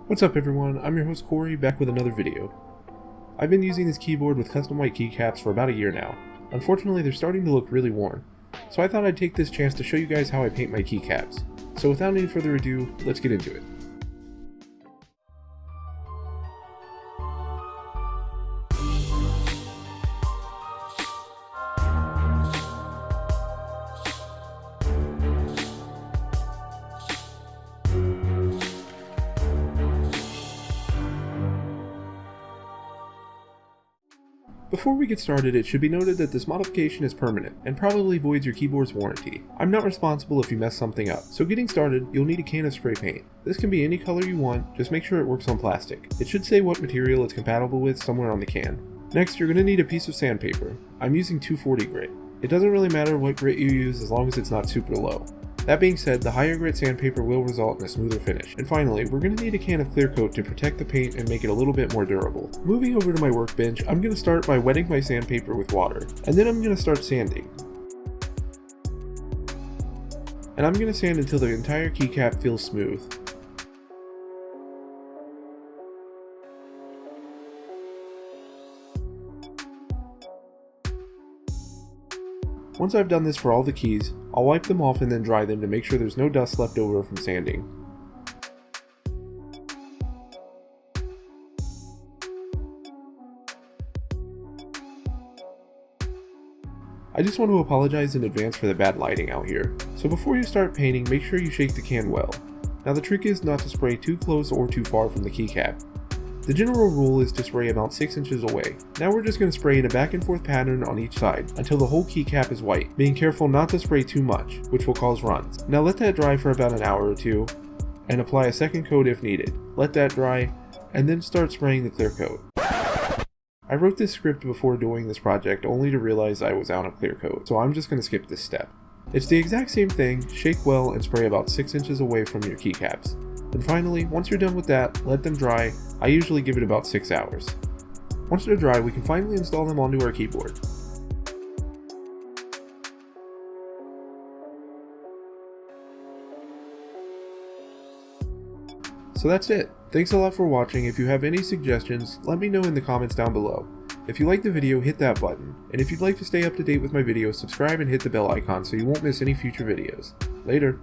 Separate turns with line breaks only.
What's up everyone, I'm your host Corey, back with another video. I've been using this keyboard with custom white keycaps for about a year now. Unfortunately, they're starting to look really worn, so I thought I'd take this chance to show you guys how I paint my keycaps. So without any further ado, let's get into it. Before we get started, it should be noted that this modification is permanent, and probably voids your keyboard's warranty. I'm not responsible if you mess something up, so getting started, you'll need a can of spray paint. This can be any color you want, just make sure it works on plastic. It should say what material it's compatible with somewhere on the can. Next, you're going to need a piece of sandpaper. I'm using 240 grit. It doesn't really matter what grit you use as long as it's not super low. That being said, the higher grit sandpaper will result in a smoother finish. And finally, we're going to need a can of clear coat to protect the paint and make it a little bit more durable. Moving over to my workbench, I'm going to start by wetting my sandpaper with water, and then I'm going to start sanding. And I'm going to sand until the entire keycap feels smooth. Once I've done this for all the keys, I'll wipe them off and then dry them to make sure there's no dust left over from sanding. I just want to apologize in advance for the bad lighting out here. So before you start painting, make sure you shake the can well. Now the trick is not to spray too close or too far from the keycap. The general rule is to spray about 6 inches away. Now we're just going to spray in a back and forth pattern on each side until the whole keycap is white, being careful not to spray too much, which will cause runs. Now let that dry for about an hour or two, and apply a second coat if needed. Let that dry, and then start spraying the clear coat. I wrote this script before doing this project only to realize I was out of clear coat, so I'm just going to skip this step. It's the exact same thing, shake well and spray about 6 inches away from your keycaps. And finally, once you're done with that, let them dry. I usually give it about 6 hours. Once they're dry, we can finally install them onto our keyboard. So that's it. Thanks a lot for watching. If you have any suggestions, let me know in the comments down below. If you liked the video, hit that button. And if you'd like to stay up to date with my videos, subscribe and hit the bell icon so you won't miss any future videos. Later.